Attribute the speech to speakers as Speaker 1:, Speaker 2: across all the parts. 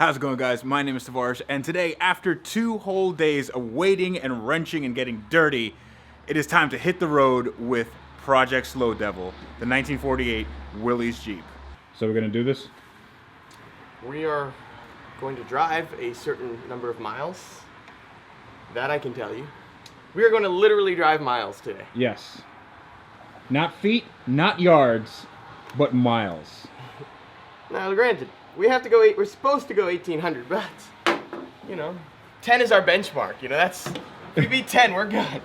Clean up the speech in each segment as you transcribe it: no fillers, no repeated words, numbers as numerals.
Speaker 1: How's it going, guys? My name is Tavarish, and today, after 2 whole days of waiting and wrenching and getting dirty, it is time to hit the road with Project Slow Devil, the 1948 Willys Jeep. So we're gonna do this?
Speaker 2: We are going to drive a certain number of miles. That I can tell you. We are going to literally drive miles today.
Speaker 1: Yes. Not feet, not yards, but miles.
Speaker 2: Now, granted, we have to go. We're supposed to go 1,800, but you know, 10 is our benchmark. You know, that's if we beat 10, we're good.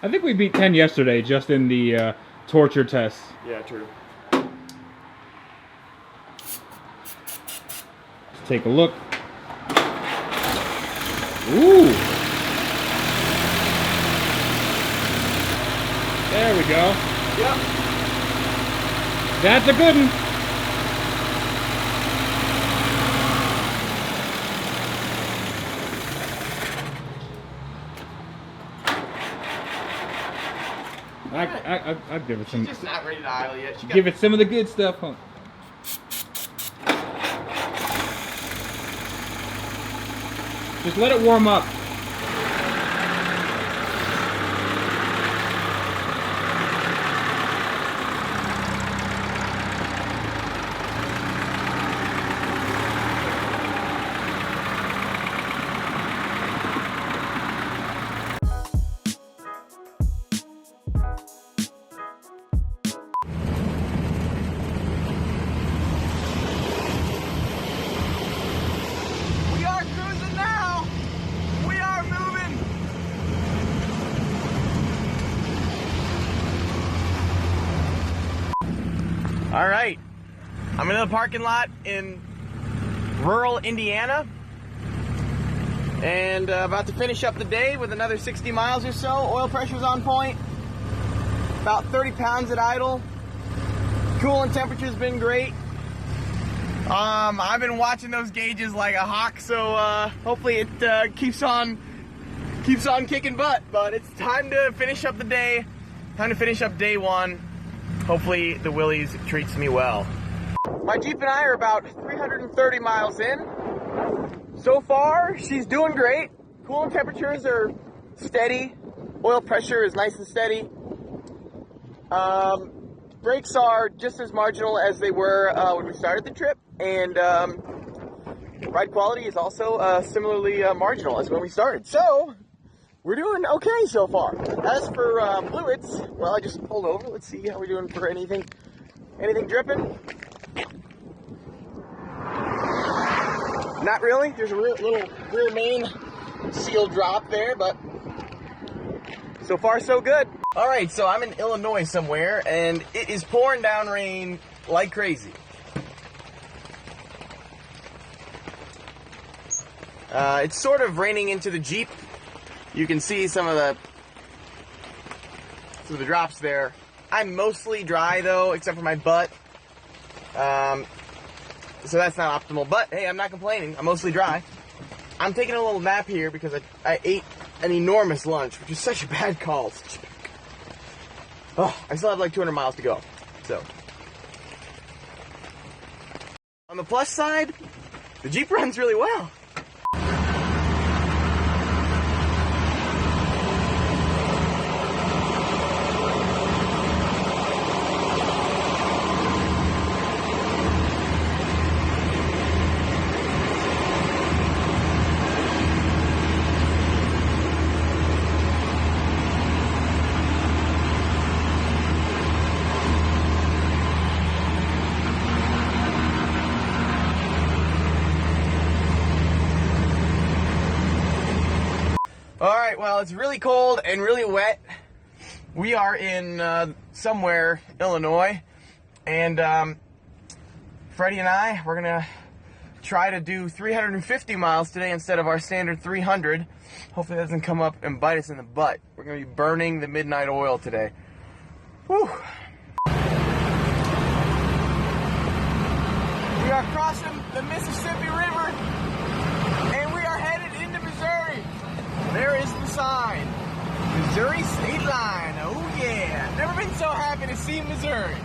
Speaker 1: I think we beat 10 yesterday, just in the torture test.
Speaker 2: Yeah, true.
Speaker 1: Let's take a look. Ooh. There we go.
Speaker 2: Yep.
Speaker 1: That's a good one. I'd give it some.
Speaker 2: She's just not ready to idle yet.
Speaker 1: Give it some of the good stuff, huh? Just let it warm up.
Speaker 2: All right, I'm in the parking lot in rural Indiana and about to finish up the day with another 60 miles or so. Oil pressure's on point, about 30 pounds at idle. Coolant temperature's been great. I've been watching those gauges like a hawk, so hopefully it keeps on kicking butt. But it's time to finish up the day, time to finish up day one. Hopefully the Willys treats me well. My Jeep and I are about 330 miles in. So far, she's doing great. Coolant temperatures are steady. Oil pressure is nice and steady. Brakes are just as marginal as they were when we started the trip. And ride quality is also similarly marginal as when we started. So, we're doing okay so far. As for fluids, well, I just pulled over. Let's see how we're doing for anything dripping. Not really. There's a little rear main seal drop there, but so far so good. All right, so I'm in Illinois somewhere, and it is pouring down rain like crazy. It's sort of raining into the Jeep. You can see some of the drops there. I'm mostly dry though, except for my butt. So that's not optimal, but hey, I'm not complaining. I'm mostly dry. I'm taking a little nap here because I ate an enormous lunch, which is such a bad call. Oh, I still have like 200 miles to go. So, on the plus side, the Jeep runs really well. Alright, well, it's really cold and really wet. We are in somewhere, Illinois, and Freddie and I, we're gonna try to do 350 miles today instead of our standard 300. Hopefully that doesn't come up and bite us in the butt. We're gonna be burning the midnight oil today. Whew. We are crossing the Mississippi River, and we are headed into Missouri. There is the sign. Missouri State Line. Oh yeah. Never been so happy to see Missouri.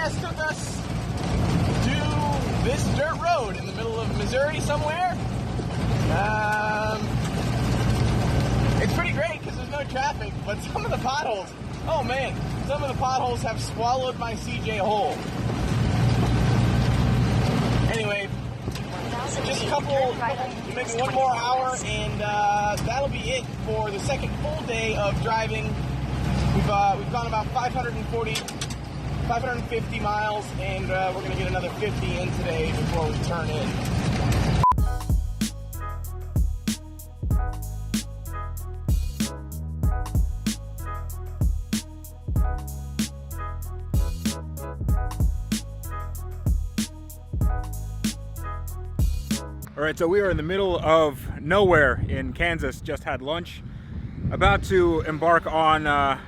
Speaker 2: GPS took us to this dirt road in the middle of Missouri somewhere. It's pretty great because there's no traffic, but some of the potholes, oh man, some of the potholes have swallowed my CJ whole. Anyway, just a couple, maybe one more hour, and that'll be it for the second full day of driving. We've gone about 550 miles, and we're going to get another 50 in today before we turn in.
Speaker 1: All right, so we are in the middle of nowhere in Kansas, just had lunch, about to embark on,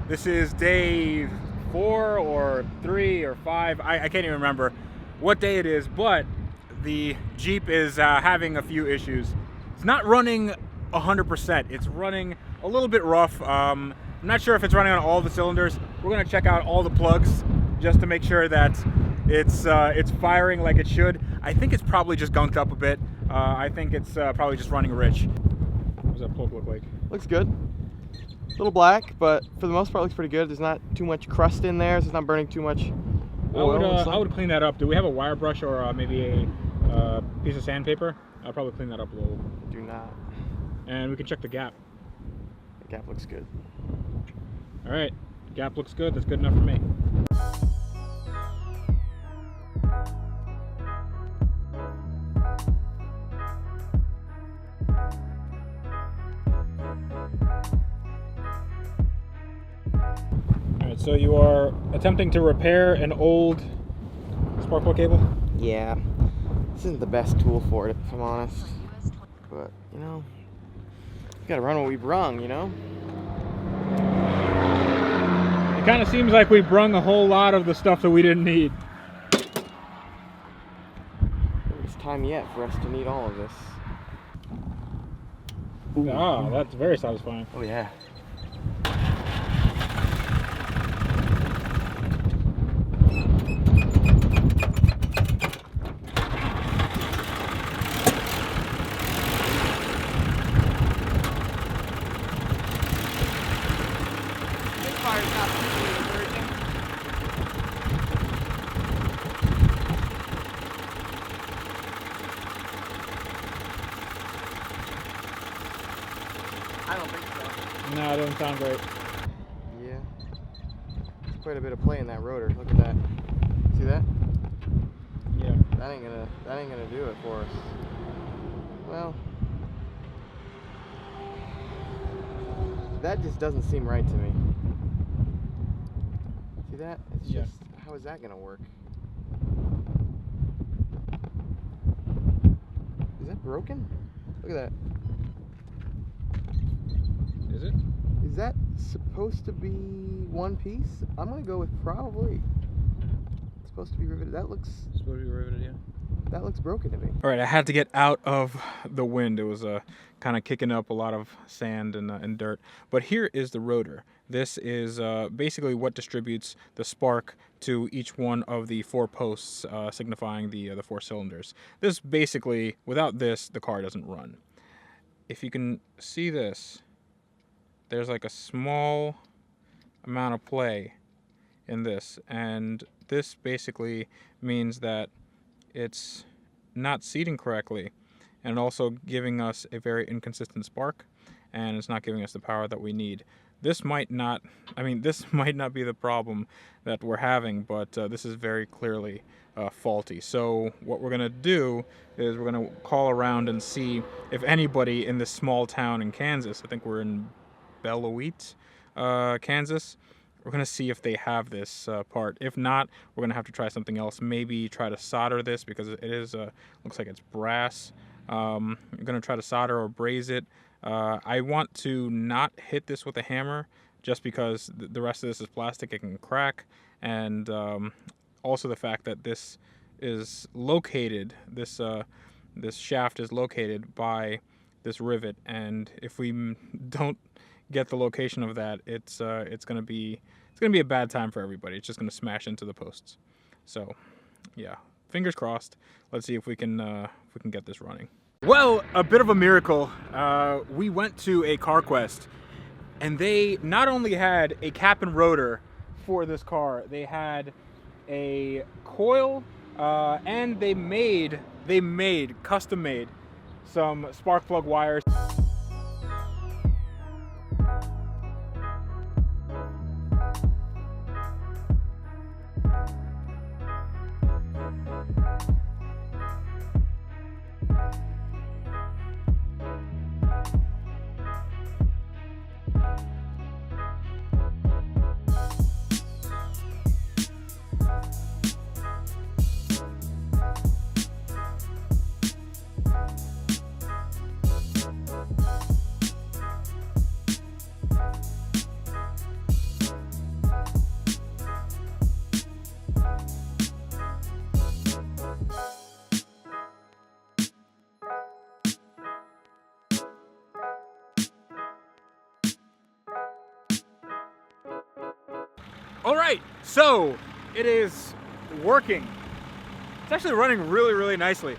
Speaker 1: this is day 4 or 3 or 5, I can't even remember what day it is, but the Jeep is having a few issues. It's not running 100%, it's running a little bit rough. I'm not sure if it's running on all the cylinders. We're gonna check out all the plugs just to make sure that it's firing like it should. I think it's probably just gunked up a bit. I think it's probably just running rich. What does that plug look like?
Speaker 2: Looks good. A little black, but for the most part looks pretty good. There's not too much crust in there, so it's not burning too much oil.
Speaker 1: I would clean that up. Do we have a wire brush or maybe a piece of sandpaper? I'll probably clean that up a little.
Speaker 2: Do not.
Speaker 1: And we can check the gap.
Speaker 2: The gap looks good.
Speaker 1: All right, gap looks good. That's good enough for me. So you are attempting to repair an old spark plug cable?
Speaker 2: Yeah, this isn't the best tool for it, if I'm honest. But, you know, you gotta run what we brung, you know?
Speaker 1: It kind of seems like we brung a whole lot of the stuff that we didn't need.
Speaker 2: It's time yet for us to need all of this.
Speaker 1: Ooh. Oh, that's very satisfying.
Speaker 2: Oh, yeah. I don't think so.
Speaker 1: No, it doesn't sound great.
Speaker 2: Yeah. There's quite a bit of play in that rotor. Look at that. See that?
Speaker 1: Yeah.
Speaker 2: That ain't gonna do it for us. Well, that just doesn't seem right to me. See that? It's just, how is that gonna work? Is that broken? Look at that.
Speaker 1: Is it?
Speaker 2: Is that supposed to be one piece? I'm gonna go with probably. It's supposed to be riveted. That looks.
Speaker 1: It's supposed to be riveted, yeah.
Speaker 2: That looks broken to me.
Speaker 1: All right, I had to get out of the wind. It was kind of kicking up a lot of sand and dirt. But here is the rotor. This is basically what distributes the spark to each one of the 4 posts, signifying the 4 cylinders. This basically, without this, the car doesn't run. If you can see this, there's like a small amount of play in this, and this basically means that it's not seating correctly and also giving us a very inconsistent spark, and it's not giving us the power that we need. This might not be the problem that we're having, but this is very clearly faulty. So what we're gonna do is we're gonna call around and see if anybody in this small town in Kansas, I think we're in Beloit, Kansas, we're gonna see if they have this part. If not, we're gonna have to try something else. Maybe try to solder this because it is looks like it's brass. I'm gonna try to solder or braze it. I want to not hit this with a hammer just because the rest of this is plastic. It can crack, and also the fact that this is located, this shaft is located by this rivet, and if we don't get the location of that, it's gonna be it's gonna be a bad time for everybody. It's just gonna smash into the posts. So, yeah, fingers crossed. Let's see if we can get this running. Well, a bit of a miracle. We went to a CarQuest, and they not only had a cap and rotor for this car, they had a coil, and they custom made some spark plug wires. All right, so it is working. It's actually running really, really nicely.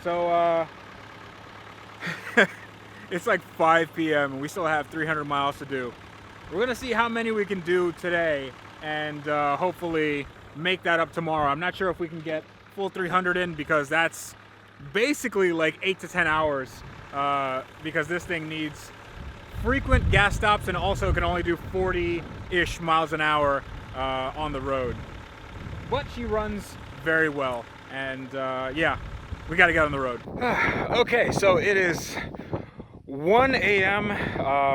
Speaker 1: So it's like 5 p.m. and we still have 300 miles to do. We're gonna see how many we can do today and hopefully make that up tomorrow. I'm not sure if we can get full 300 in because that's basically like 8 to 10 hours because this thing needs frequent gas stops and also can only do 40-ish miles an hour on the road. But she runs very well, and yeah, we got to get on the road. Okay, so it is 1 a.m.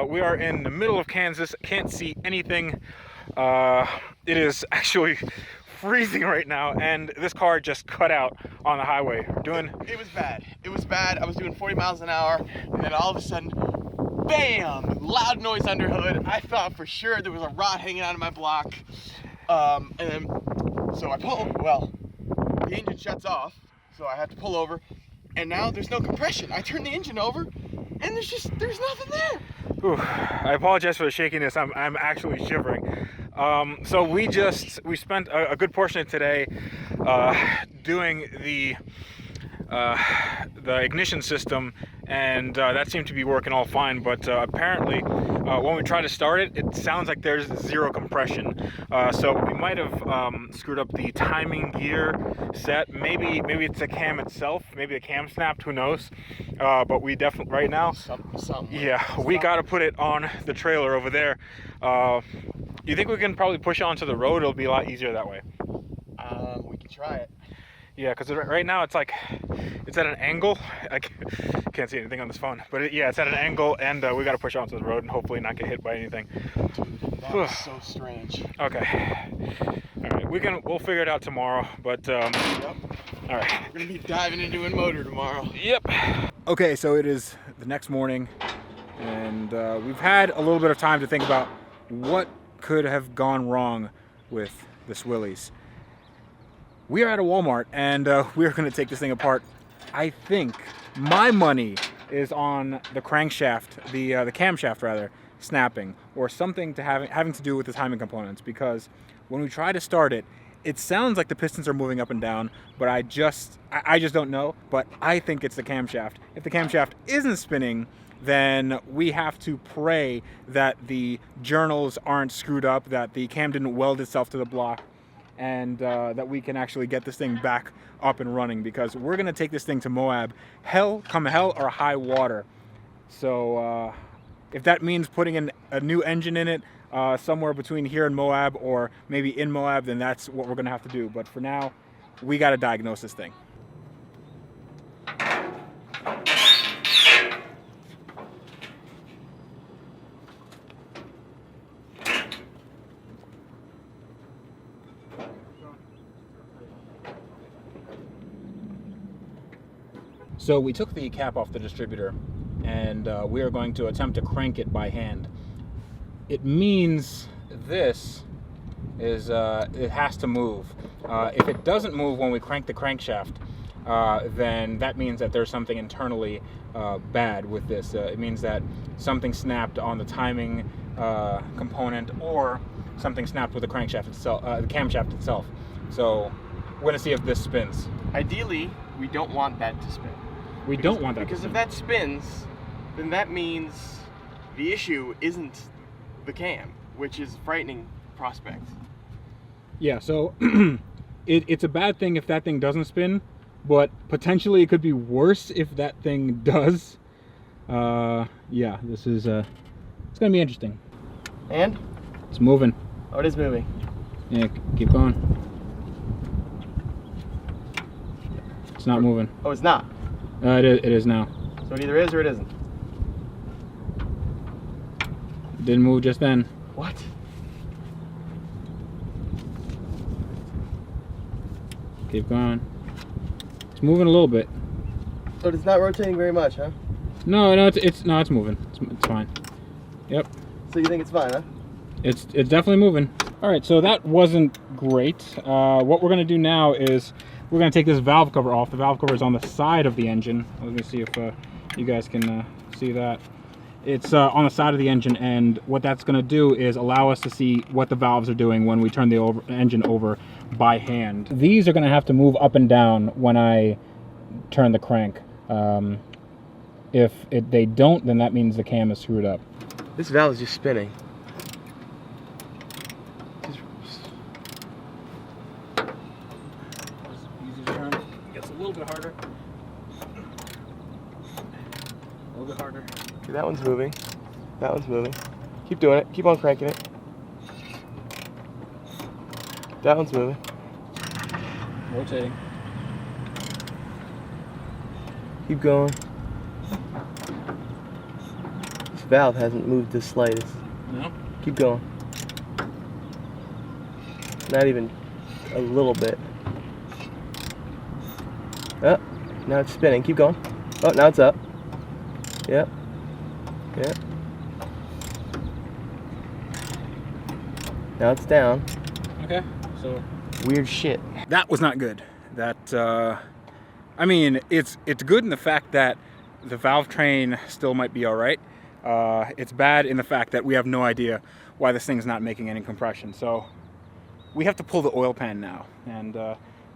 Speaker 1: We are in the middle of Kansas. Can't see anything. It is actually freezing right now, and this car just cut out on the highway.
Speaker 2: It was bad. It was bad. I was doing 40 miles an hour, and then all of a sudden, bam! Loud noise under hood. I thought for sure there was a rod hanging out of my block. And then, so I the engine shuts off, so I have to pull over, and now there's no compression. I turn the engine over, and there's nothing there.
Speaker 1: Ooh, I apologize for the shakiness. I'm actually shivering. So we spent a good portion of today doing the ignition system, and that seemed to be working all fine, but apparently when we try to start it, it sounds like there's zero compression. So we might have screwed up the timing gear set. Maybe it's the cam itself. Maybe the cam snapped, who knows. But we definitely, right now, we got to put it on the trailer over there. You think we can probably push onto the road? It'll be a lot easier that way.
Speaker 2: We can try it.
Speaker 1: Yeah, because right now it's like, it's at an angle. I can't see anything on this phone, but it's at an angle, and we got to push onto the road and hopefully not get hit by anything.
Speaker 2: Dude, that is so strange.
Speaker 1: Okay. All right, we'll figure it out tomorrow, but
Speaker 2: Yep.
Speaker 1: all right.
Speaker 2: We're gonna be diving into a motor tomorrow.
Speaker 1: Yep. Okay, so it is the next morning, and we've had a little bit of time to think about what could have gone wrong with this Willys. We are at a Walmart, and we're going to take this thing apart. I think my money is on the crankshaft, the camshaft rather, snapping, or something to having to do with the timing components, because when we try to start it, it sounds like the pistons are moving up and down, but I just don't know. But I think it's the camshaft. If the camshaft isn't spinning, then we have to pray that the journals aren't screwed up, that the cam didn't weld itself to the block, and that we can actually get this thing back up and running, because we're gonna take this thing to Moab, come hell or high water. So if that means putting in a new engine in it somewhere between here and Moab, or maybe in Moab, then that's what we're gonna have to do. But for now, we gotta diagnose this thing. So we took the cap off the distributor, and we are going to attempt to crank it by hand. It means this is it has to move. If it doesn't move when we crank the crankshaft, then that means that there's something internally bad with this. It means that something snapped on the timing component, or something snapped with the crankshaft itself, the camshaft itself. So we're gonna see if this spins.
Speaker 2: Ideally, we don't want that to spin.
Speaker 1: We don't want that
Speaker 2: because
Speaker 1: to
Speaker 2: if
Speaker 1: spin.
Speaker 2: that spins, then that means the issue isn't the cam, which is a frightening prospect.
Speaker 1: Yeah, so it's a bad thing if that thing doesn't spin, but potentially it could be worse if that thing does. Yeah, this is it's gonna be interesting.
Speaker 2: And?
Speaker 1: It's moving.
Speaker 2: Oh, it is moving.
Speaker 1: Yeah, keep going. It's not moving.
Speaker 2: Oh, it's not?
Speaker 1: It is now.
Speaker 2: So it either is or it isn't.
Speaker 1: It didn't move just then.
Speaker 2: What?
Speaker 1: Keep going. It's moving a little bit.
Speaker 2: But it's not rotating very much, huh?
Speaker 1: No, it's moving. It's fine. Yep.
Speaker 2: So you think it's fine, huh?
Speaker 1: It's definitely moving. All right, so that wasn't great. What we're gonna do now is we're gonna take this valve cover off. The valve cover is on the side of the engine. Let me see if you guys can see that. It's on the side of the engine, and what that's gonna do is allow us to see what the valves are doing when we turn the engine over by hand. These are gonna have to move up and down when I turn the crank. If they don't, then that means the cam is screwed up.
Speaker 2: This valve is just spinning.
Speaker 1: Easy to turn. Gets a little bit harder. A little bit harder.
Speaker 2: Okay, that one's moving. That one's moving. Keep doing it. Keep on cranking it. That one's moving.
Speaker 1: Rotating.
Speaker 2: Keep going. This valve hasn't moved the slightest.
Speaker 1: No?
Speaker 2: Keep going. Not even a little bit. Oh, now it's spinning. Keep going. Oh, now it's up. Yep. Yep. Now it's down.
Speaker 1: Okay, so
Speaker 2: Weird shit.
Speaker 1: that was not good. That I mean, it's good in the fact that the valve train still might be all right. It's bad in the fact that we have no idea why this thing's not making any compression. So we have to pull the oil pan now, and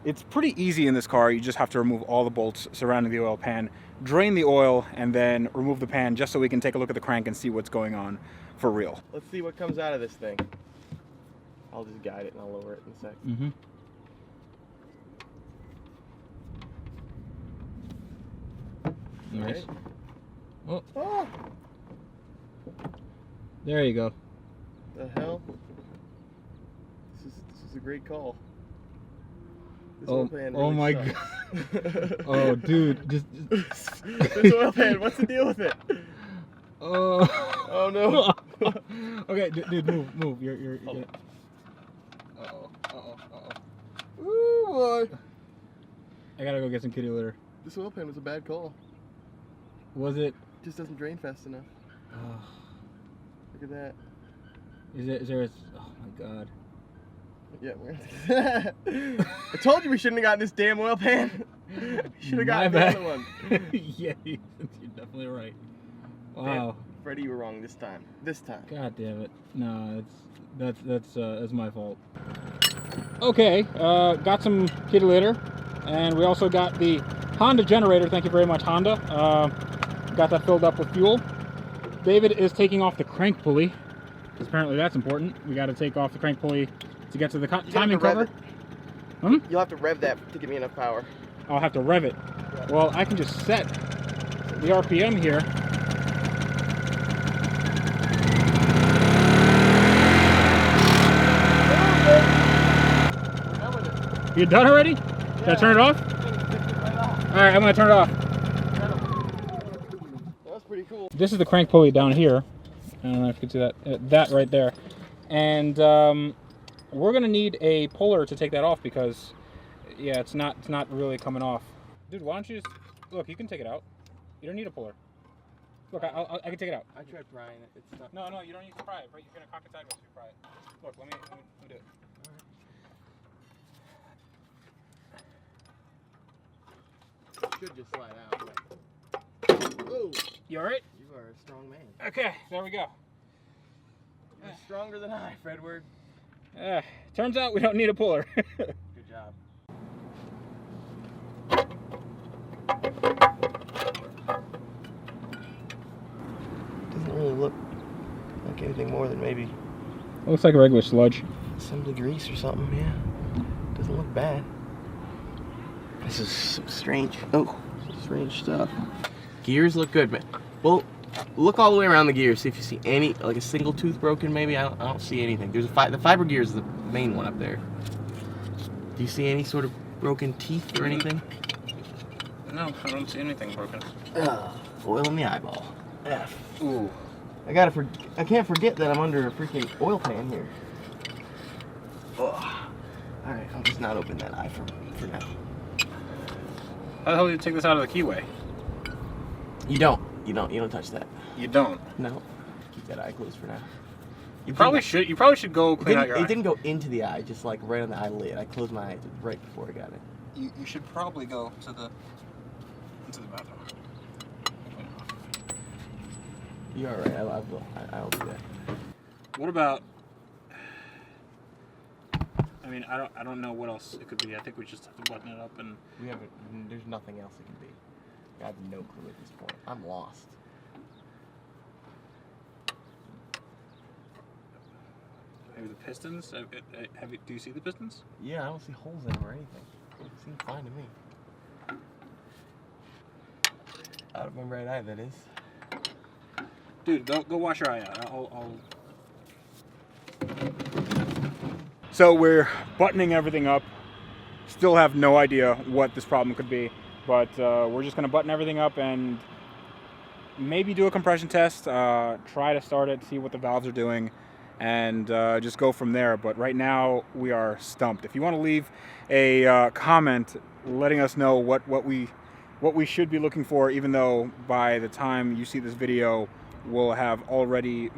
Speaker 1: it's pretty easy in this car. You just have to remove all the bolts surrounding the oil pan, drain the oil, and then remove the pan just so we can take a look at the crank and see what's going on for real.
Speaker 2: Let's see what comes out of this thing. I'll just guide it and I'll lower it in a sec.
Speaker 1: Mm-hmm. Nice.
Speaker 2: Right.
Speaker 1: Oh,
Speaker 2: Oh,
Speaker 1: there you go.
Speaker 2: the hell? This is a great call. This
Speaker 1: Oh,
Speaker 2: oil pan
Speaker 1: oh
Speaker 2: really
Speaker 1: my
Speaker 2: sucks.
Speaker 1: Oh, dude, just.
Speaker 2: This oil pan, what's the deal with it?
Speaker 1: Oh.
Speaker 2: Oh no.
Speaker 1: Okay, dude, move. You're
Speaker 2: Oh.
Speaker 1: gonna... Uh-oh.
Speaker 2: Ooh boy.
Speaker 1: I gotta go get some kitty litter.
Speaker 2: This oil pan was a bad call.
Speaker 1: Was it?
Speaker 2: Just doesn't drain fast enough. Look at that.
Speaker 1: Is there a... Oh my god.
Speaker 2: Yeah, we're I told you we shouldn't have gotten this damn oil pan. We should have gotten the other one.
Speaker 1: Yeah, you're definitely right. Wow.
Speaker 2: Damn. Freddie, you were wrong this time.
Speaker 1: God damn it. No, that's my fault. Okay, got some kitty litter, and we also got the Honda generator. Thank you very much, Honda. Got that filled up with fuel. David is taking off the crank pulley, because apparently that's important. We got to take off the crank pulley to get to the timing cover.
Speaker 2: You'll have to rev that to give me enough power.
Speaker 1: I'll have to rev it. Well, I can just set the RPM here. You done already?
Speaker 2: Yeah.
Speaker 1: Did I turn it off? Alright, I'm gonna turn it off.
Speaker 2: That's pretty cool.
Speaker 1: This is the crank pulley down here. I don't know if you can see that. That right there. And we're gonna need a puller to take that off because, yeah, it's not really coming off. Dude, why don't you just look? You can take it out. You don't need a puller. Look, I can take it out.
Speaker 2: I tried prying it. It's not.
Speaker 1: No, you don't need to pry it. You're gonna cock it sideways if you pry it. Look, let me do it.
Speaker 2: Should just slide out. Oh,
Speaker 1: You alright?
Speaker 2: you are a strong man.
Speaker 1: Okay, there we go.
Speaker 2: You're stronger than I, Fredward.
Speaker 1: Turns out we don't need a puller.
Speaker 2: Good job. Doesn't really look like anything more than maybe
Speaker 1: Looks like a regular sludge.
Speaker 2: assembly grease or something, yeah. Doesn't look bad. This is some strange, strange stuff. Gears look good, man. Well, look all the way around the gears, see if you see any, like a single tooth broken maybe. I don't see anything. There's the fiber gear is the main one up there. Do you see any sort of broken teeth or anything?
Speaker 1: No, I don't see anything broken.
Speaker 2: Oil in the eyeball. F.
Speaker 1: Ooh.
Speaker 2: I can't forget that I'm under a freaking oil pan here. Ugh. Alright, I'll just not open that eye for now.
Speaker 1: How the hell do you take this out of the keyway?
Speaker 2: You don't touch that.
Speaker 1: You don't.
Speaker 2: No. Keep that eye closed for now.
Speaker 1: You probably should go clean out your eye.
Speaker 2: It didn't go into the eye, just like right on the eyelid. I closed my eyes right before I got it.
Speaker 1: You should probably go into the bathroom.
Speaker 2: You're alright, I'll do that.
Speaker 1: What about? I mean, I don't know what else it could be. I think we just have to button it up and.
Speaker 2: There's nothing else it can be. I have no clue at this point. I'm lost.
Speaker 1: Maybe the pistons? Do you see the pistons?
Speaker 2: Yeah, I don't see holes in them or anything. It seems fine to me. Out of my right eye, that is.
Speaker 1: Dude, go wash your eye out. I'll... So we're buttoning everything up. Still have no idea what this problem could be, but we're just gonna button everything up and maybe do a compression test, try to start it, see what the valves are doing, and just go from there. But right now we are stumped. If you want to leave a comment letting us know what we should be looking for, even though by the time you see this video we'll already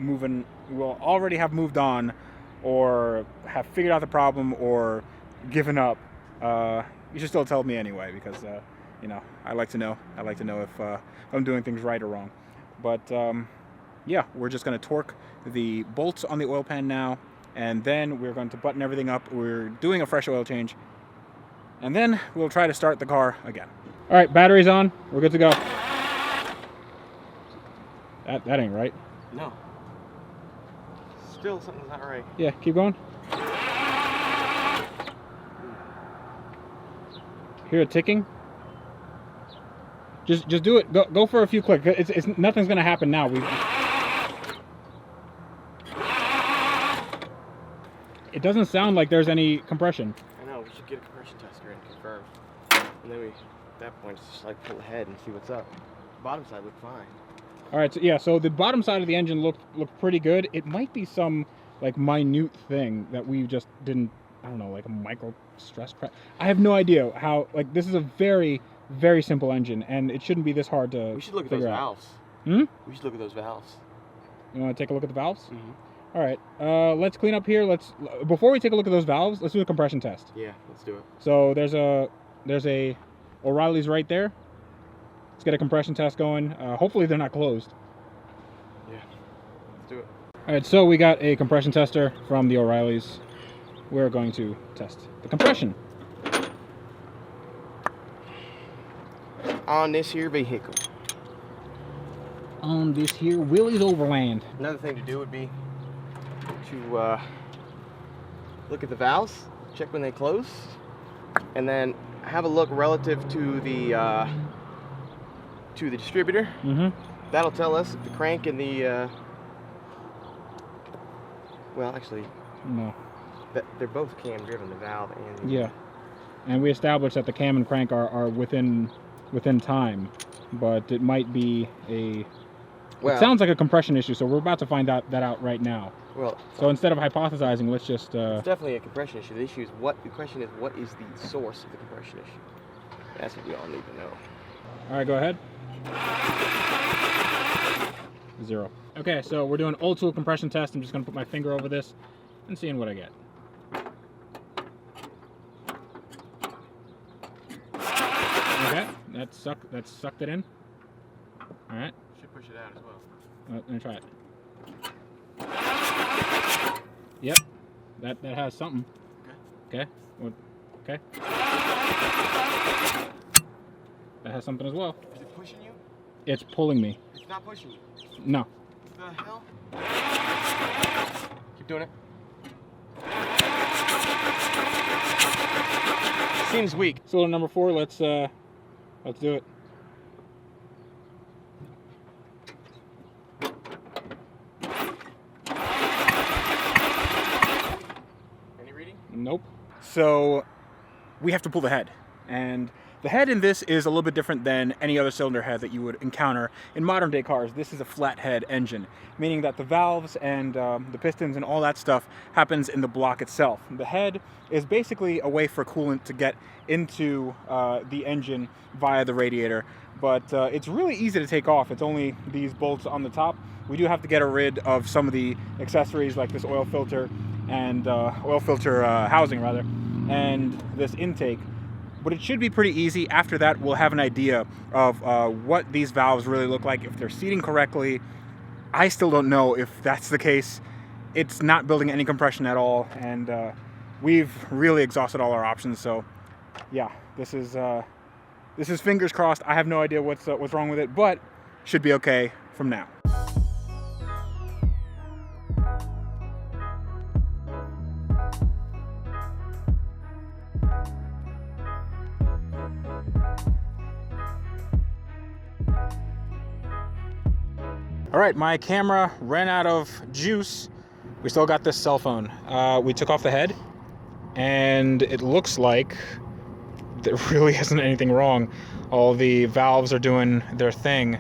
Speaker 1: have moved on or have figured out the problem or given up, you should still tell me anyway, because you know, I like to know if I'm doing things right or wrong. But yeah, we're just going to torque the bolts on the oil pan now, and then we're going to button everything up. We're doing a fresh oil change, and then we'll try to start the car again. All right, battery's on. We're good to go. That ain't right.
Speaker 2: No. Still something's not right.
Speaker 1: Yeah, keep going. Hear it ticking? Just do it. Go for a few clicks. It's nothing's gonna happen now. It doesn't sound like there's any compression.
Speaker 2: I know. We should get a compression tester and confirm. And then at that point, just like pull ahead and see what's up. The bottom side looked fine.
Speaker 1: All right. So yeah. So the bottom side of the engine looked pretty good. It might be some like minute thing that we just didn't. I don't know, like a micro stress press. I have no idea how. Like, this is a very, very simple engine, and it shouldn't be this hard to.
Speaker 2: We should look at those valves.
Speaker 1: Hmm?
Speaker 2: We should look at those valves.
Speaker 1: You want to take a look at the valves?
Speaker 2: Mm-hmm.
Speaker 1: All right. Let's clean up here. Before we take a look at those valves, let's do a compression test.
Speaker 2: Yeah, let's do it.
Speaker 1: So there's a O'Reilly's right there. Let's get a compression test going. Hopefully they're not closed.
Speaker 2: Yeah, let's do it.
Speaker 1: All right. So we got a compression tester from the O'Reilly's. We're going to test the compression
Speaker 2: on this here vehicle.
Speaker 1: On this here Willys Overland.
Speaker 2: Another thing to do would be to look at the valves, check when they close, and then have a look relative to the distributor.
Speaker 1: Mm-hmm.
Speaker 2: That'll tell us if the crank and the well, actually,
Speaker 1: no.
Speaker 2: They're both cam driven, the valve and the...
Speaker 1: Yeah, and we established that the cam and crank are within time, but it might be it sounds like a compression issue, so we're about to find that out right now.
Speaker 2: Well,
Speaker 1: so instead of hypothesizing, let's just
Speaker 2: it's definitely a compression issue. The question is what is the source of the compression issue? That's what we all need to know.
Speaker 1: All right, go ahead. 0. Okay, so we're doing old school compression test. I'm just gonna put my finger over this and seeing what I get. Okay, that sucked it in. All right.
Speaker 2: Should push it out as well.
Speaker 1: Let me try it. Yep. That has something. Okay. Okay. That has something as well.
Speaker 2: Is it pushing you?
Speaker 1: It's pulling me.
Speaker 2: It's not pushing you.
Speaker 1: No.
Speaker 2: What the hell? Keep doing it. Seems weak.
Speaker 1: Cylinder number 4. Let's do it.
Speaker 2: Any reading?
Speaker 1: Nope. So we have to pull the head, and the head in this is a little bit different than any other cylinder head that you would encounter in modern day cars. This is a flat head engine, meaning that the valves and the pistons and all that stuff happens in the block itself. The head is basically a way for coolant to get into the engine via the radiator, but it's really easy to take off. It's only these bolts on the top. We do have to get rid of some of the accessories like this oil filter and housing rather, and this intake. But it should be pretty easy. After that, we'll have an idea of what these valves really look like, if they're seating correctly. I still don't know if that's the case. It's not building any compression at all, and we've really exhausted all our options. So, yeah, this is fingers crossed. I have no idea what's wrong with it, but should be okay from now. All right, my camera ran out of juice. We still got this cell phone. We took off the head, and it looks like there really isn't anything wrong. All the valves are doing their thing,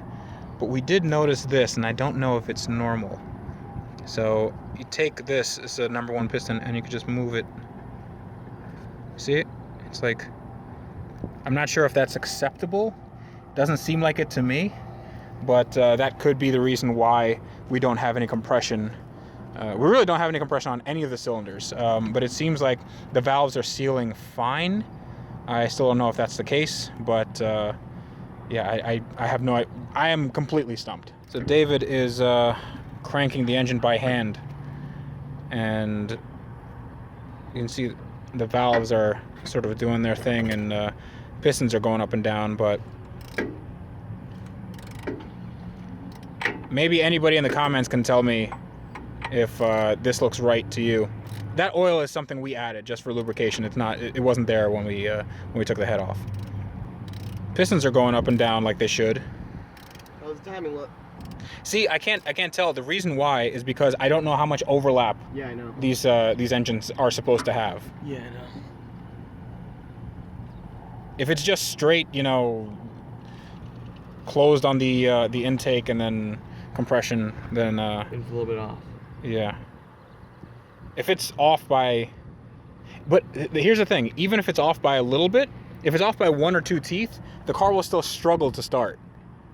Speaker 1: but we did notice this, and I don't know if it's normal. So you take this, it's a number 1 piston, and you can just move it. See it? It's like, I'm not sure if that's acceptable. Doesn't seem like it to me. But that could be the reason why we don't have any compression. We really don't have any compression on any of the cylinders, but it seems like the valves are sealing fine. I still don't know if that's the case, but yeah, I have no idea. I am completely stumped. So David is cranking the engine by hand, and you can see the valves are sort of doing their thing, and pistons are going up and down, but maybe anybody in the comments can tell me if this looks right to you. That oil is something we added just for lubrication. It's not. It wasn't there when we took the head off. Pistons are going up and down like they should.
Speaker 2: How's the timing look?
Speaker 1: See, I can't tell. The reason why is because I don't know how much overlap.
Speaker 2: Yeah, I know.
Speaker 1: These engines are supposed to have.
Speaker 2: Yeah, I know.
Speaker 1: If it's just straight, you know, closed on the intake and then compression, then
Speaker 2: It's a little bit off.
Speaker 1: yeah. If it's off by, but here's the thing, even if it's off by a little bit, if it's off by 1 or 2 teeth, the car will still struggle to start.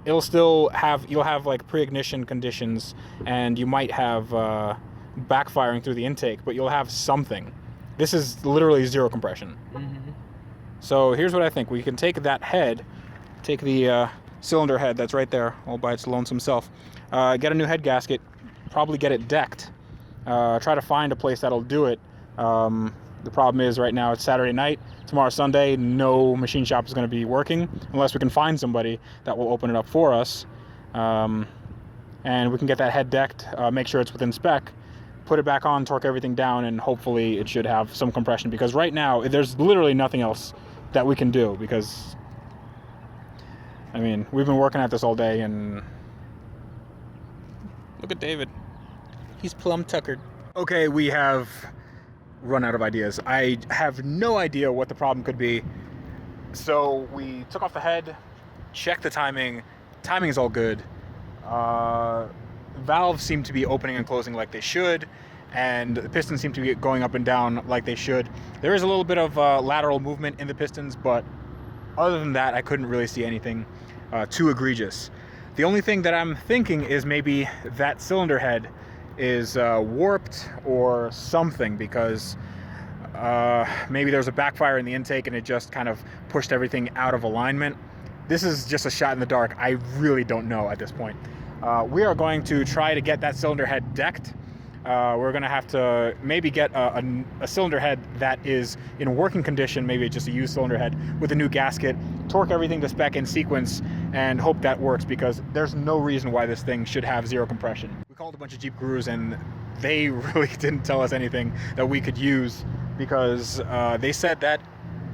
Speaker 1: It'll still have, you'll have like pre-ignition conditions, and you might have backfiring through the intake, but you'll have something. This is literally 0 compression.
Speaker 2: Mm-hmm.
Speaker 1: So here's what I think. We can take that head, take the cylinder head that's right there all by its lonesome self, get a new head gasket, probably get it decked, try to find a place that'll do it. The problem is right now it's Saturday night, tomorrow Sunday, no machine shop is going to be working unless we can find somebody that will open it up for us, and we can get that head decked, make sure it's within spec, put it back on, torque everything down, and hopefully it should have some compression, because right now there's literally nothing else that we can do, because I mean, we've been working at this all day, and look at David. He's plumb tuckered. Okay, we have run out of ideas. I have no idea what the problem could be. So we took off the head, checked the timing. Timing is all good. Valves seem to be opening and closing like they should, and the pistons seem to be going up and down like they should. There is a little bit of lateral movement in the pistons, but other than that, I couldn't really see anything too egregious. The only thing that I'm thinking is maybe that cylinder head is warped or something, because maybe there's a backfire in the intake and it just kind of pushed everything out of alignment. This is just a shot in the dark. I really don't know at this point. We are going to try to get that cylinder head decked. We're gonna have to maybe get a cylinder head that is in working condition, maybe just a used cylinder head with a new gasket, torque everything to spec in sequence, and hope that works, because there's no reason why this thing should have zero compression. We called a bunch of Jeep gurus and they really didn't tell us anything that we could use, because they said that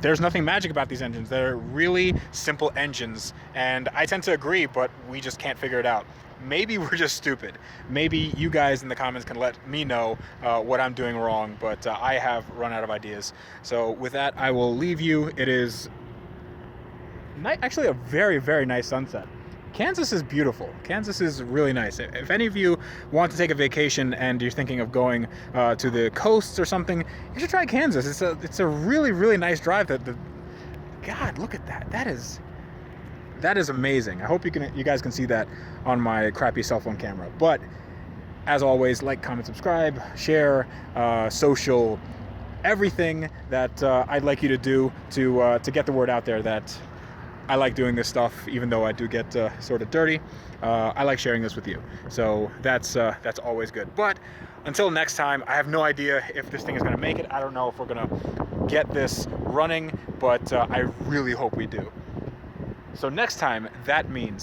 Speaker 1: there's nothing magic about these engines. They're really simple engines, and I tend to agree, but we just can't figure it out. Maybe we're just stupid. Maybe you guys in the comments can let me know what I'm doing wrong, but I have run out of ideas. So with that, I will leave you. It is actually a very, very nice sunset. Kansas is beautiful. Kansas is really nice. If any of you want to take a vacation and you're thinking of going to the coast or something, you should try Kansas. It's a really, really nice drive. God, look at that. That is amazing. I hope you guys can see that on my crappy cell phone camera. But as always, like, comment, subscribe, share, social, everything that I'd like you to do to get the word out there that I like doing this stuff, even though I do get sort of dirty. I like sharing this with you. So that's always good. But until next time, I have no idea if this thing is gonna make it. I don't know if we're gonna get this running, but I really hope we do. So next time, that means